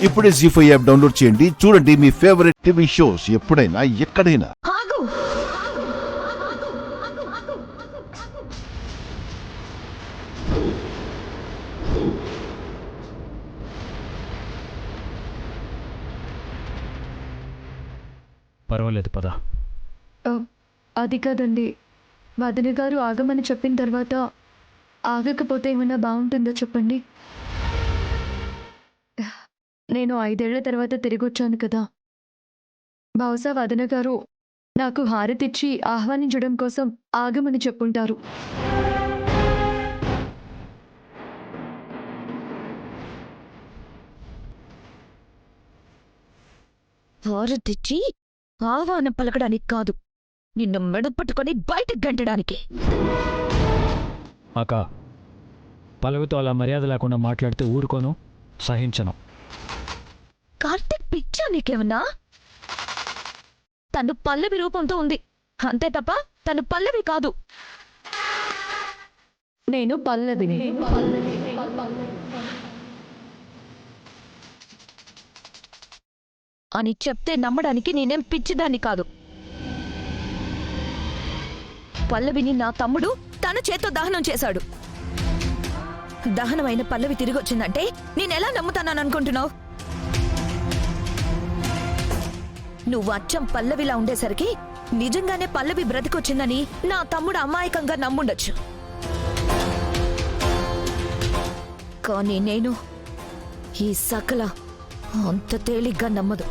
ఇప్పుడే జీ5 app download చేయండి. చూడండి మీ ఫేవరెట్ టీవీ షోస్ ఎప్పుడైనా ఎక్కడైనా. ఆగు. పర్వాలేదు పద. అది కాదండి, వదిన గారు ఆగమని చెప్పిన తర్వాత ఆగకపోతే ఏమైనా బాగుంటుందో చెప్పండి. నేను 5 ఏళ్ల తర్వాత తిరిగి వచ్చాను కదా, బహుశా వదిన గారు నాకు హారతిచ్చి ఆహ్వానించడం కోసం ఆగమని చెప్పుంటారు. హారతిచ్చి ఆహ్వానం పలకడానికి కాదు, నిన్ను మెడ పట్టుకొని బయటకు గంటడానికి. అక్క, పల్లవితో అలా మర్యాద లేకుండా మాట్లాడితే ఊరుకోను, సహించను. కార్తీక్ పిచ్చా నీకేమన్నా? తను పల్లవి రూపంతో ఉంది అంతే తప్ప తను పల్లవి కాదు. నేను పల్లవిని. అని చెప్తే నమ్మడానికి నేనేం పిచ్చిదాన్ని కాదు. పల్లవిని నా తమ్ముడు తన చేత్తో దహనం చేశాడు. దహనమైన పల్లవి తిరిగి వచ్చిందంటే నేనెలా నమ్ముతానని అనుకుంటున్నావు? నువ్వు అచ్చం పల్లవిలా ఉండేసరికి నిజంగానే పల్లవి బ్రతికొచ్చిందని నా తమ్ముడు అమాయకంగా నమ్ముండొచ్చు. కానీ నేను ఈ సకల అంత తేలిగ్గా నమ్మదు.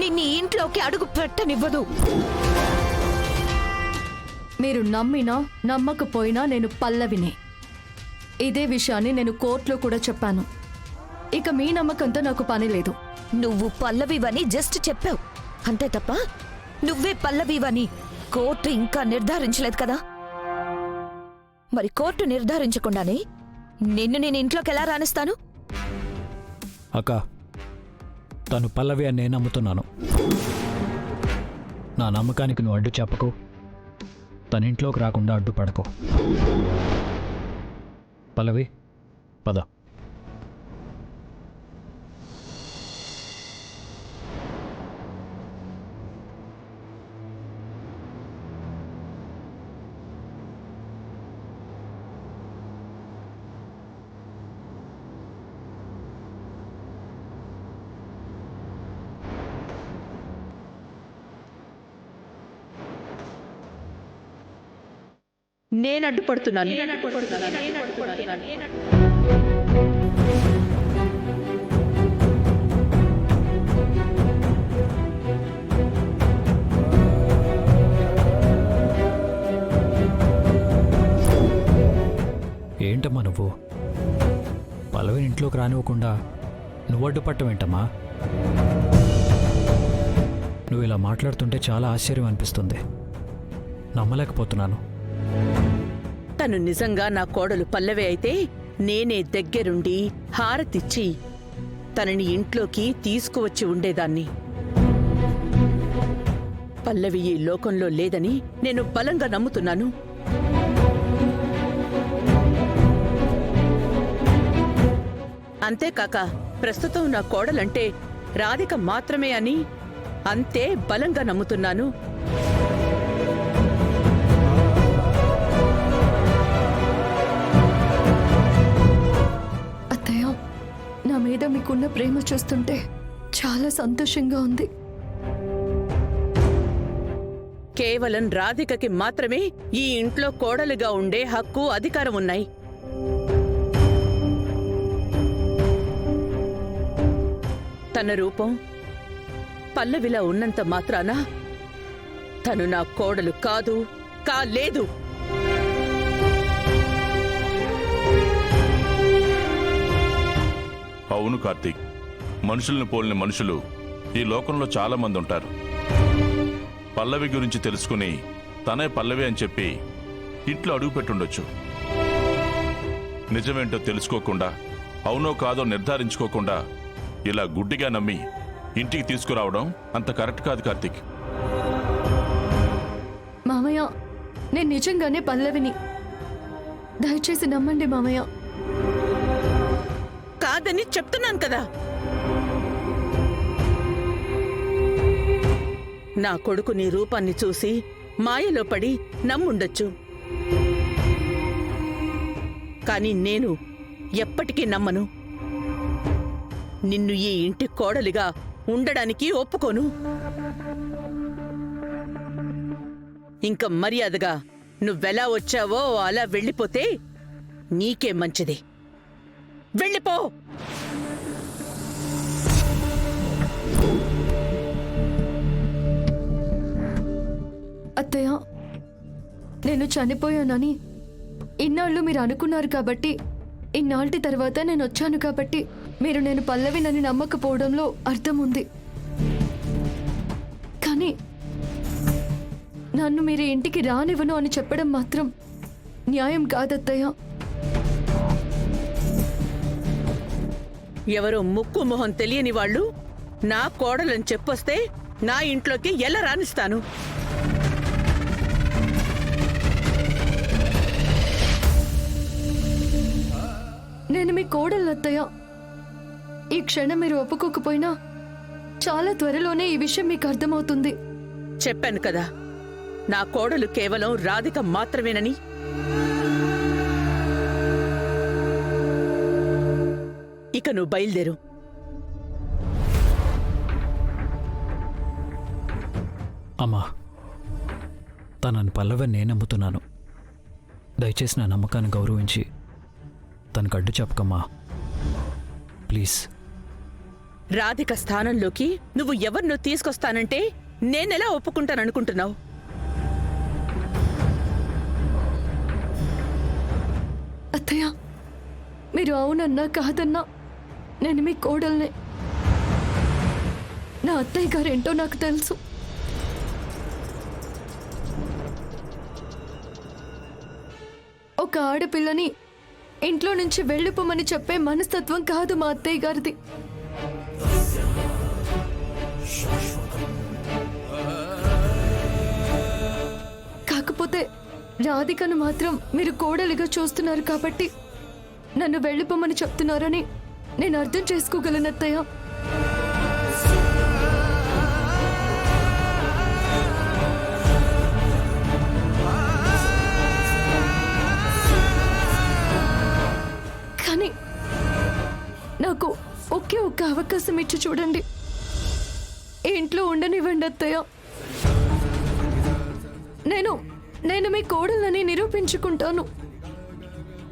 నిన్ను ఇంట్లోకి అడుగు పెట్టనివ్వదు. మీరు నమ్మినా నమ్మకపోయినా నేను పల్లవిని. ఇదే విషయాన్ని నేను కోర్టులో కూడా చెప్పాను. ఇక మీ నమ్మకంతో నాకు పని లేదు. నువ్వు పల్లవివని జస్ట్ చెప్పావు అంతే తప్ప నువ్వే పల్లవివని కోర్టు ఇంకా నిర్ధారించలేదు కదా. మరి కోర్టు నిర్ధారించకుండానే నిన్ను నేను ఇంట్లోకి ఎలా రానిస్తాను? అక్క, తను పల్లవి అని నేను నమ్ముతున్నాను. నా నమ్మకానికి నువ్వు అడ్డు చెప్పకు, తన ఇంట్లోకి రాకుండా అడ్డుపడకు. పల్లవి, పద. నేను అడ్డుపడుతున్నాను. ఏంటమ్మా నువ్వు? పల్లవిని ఇంట్లోకి రానివ్వకుండా నువ్వు అడ్డుపట్టం ఏంటమ్మా? నువ్వు ఇలా మాట్లాడుతుంటే చాలా ఆశ్చర్యం అనిపిస్తుంది. నమ్మలేకపోతున్నాను. తను నిజంగా నా కోడలు పల్లవి అయితే నేనే దగ్గరుండి హారతిచ్చి తనని ఇంట్లోకి తీసుకువచ్చి ఉండేదాన్ని. పల్లవి ఈ లోకంలో లేదని నేను బలంగా నమ్ముతున్నాను. అంతేకాక ప్రస్తుతం నా కోడలంటే రాధిక మాత్రమే అని అంతే బలంగా నమ్ముతున్నాను. అత్తయ్య, నా మీద మీకున్న ప్రేమ చూస్తుంటే చాలా సంతోషంగా ఉంది. కేవలం రాధికకి మాత్రమే ఈ ఇంట్లో కోడలుగా ఉండే హక్కు, అధికారం ఉన్నాయి. తన రూపం పల్లవిలా ఉన్నంత మాత్రాన తను నా కోడలు కాదు, కాలేదు. అవును కార్తీక్, మనుషుల్ని పోలిన మనుషులు ఈ లోకంలో చాలా మంది ఉంటారు. పల్లవి గురించి తెలుసుకుని తనే పల్లవి అని చెప్పి ఇంట్లో అడుగుపెట్టుండొచ్చు. నిజమేంటో తెలుసుకోకుండా, అవునో కాదో నిర్ధారించుకోకుండా ఇలా గుడ్డిగా నమ్మి ఇంటికి తీసుకురావడం అంత కరెక్ట్ కాదు కార్తీక్. మామయ్య, నేను నిజంగానే పల్లవిని. దయచేసి నమ్మండి మామయ్య. కాదని చెప్తున్నాను కదా. నా కొడుకు నీ రూపాన్ని చూసి మాయలో పడి నమ్ముండొచ్చు, కాని నేను ఎప్పటికీ నమ్మను. నిన్ను ఈ ఇంటి కోడలిగా ఉండడానికి ఒప్పుకోను. ఇంక మర్యాదగా నువ్వెలా వచ్చావో అలా వెళ్ళిపోతే నీకే మంచిది. వెళ్ళిపో. అత్తయ్య, నేను చనిపోయానని ఇన్నాళ్ళు మీరు అనుకున్నారు కాబట్టి, ఇన్నాళ్ళ తర్వాత నేను వచ్చాను కాబట్టి మీరు నేను పల్లవినని నమ్మకపోవడంలో అర్థం ఉంది. కానీ నన్ను మీరు ఇంటికి రానివ్వను అని చెప్పడం మాత్రం న్యాయం కాదత్తయ్య. ఎవరో ముక్కు మొహం తెలియని వాళ్ళు నా కోడలని చెప్పొస్తే నా ఇంట్లోకి ఎలా రానిస్తాను? నేను మీ కోడలు అత్తయ్య. ఈ క్షణం మీరు ఒప్పుకోకపోయినా చాలా త్వరలోనే ఈ విషయం మీకు అర్థమవుతుంది. చెప్పాను కదా, నా కోడలు కేవలం రాధిక మాత్రమేనని. ఇక నువ్వు బయలుదేరు. అమ్మా, తనని పల్లవిని నేను నమ్ముతున్నాను. దయచేసి నా నమ్మకాన్ని గౌరవించి తనకు అడ్డు చెప్పకమ్మా, ప్లీజ్. రాధిక స్థానంలోకి నువ్వు ఎవరినో తీసుకొస్తానంటే నేనెలా ఒప్పుకుంటాననుకుంటున్నావు? అత్తయ్య, మీరు అవునన్నా కాదన్నా నేను మీ కోడల్నే. నా అత్తయ్య గారేంటో నాకు తెలుసు. ఒక ఆడపిల్లని ఇంట్లో నుంచి వెళ్ళిపోమని చెప్పే మనస్తత్వం కాదు మా అత్తయ్య గారిది. కాకపోతే రాధికను మాత్రం మీరు కోడలిగా చూస్తున్నారు కాబట్టి నన్ను వెళ్ళిపోమని చెప్తున్నారని నేను అర్థం చేసుకోగలను అత్తయ్య. కానీ నాకు ఒకే ఒక్క అవకాశం ఇచ్చి చూడండి. ఈ ఇంట్లో ఉండనివ్వండి అత్తయ్య. నేను మీ కోడలని నిరూపించుకుంటాను.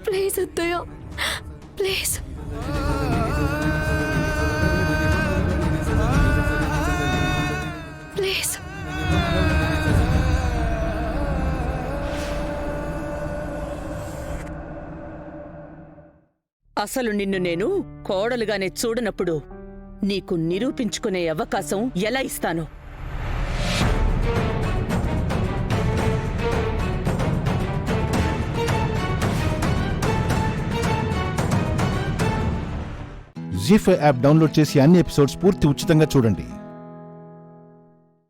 ప్లీజ్ అత్తయ్య, ప్లీజ్. ప్లీజ్. అసలు నిన్ను నేను కోడలుగానే చూడనప్పుడు నీకు నిరూపించుకునే అవకాశం ఎలా ఇస్తాను? జీ5 యాప్ డౌన్లోడ్ చేసి అన్ని ఎపిసోడ్స్ పూర్తి ఉచితంగా చూడండి.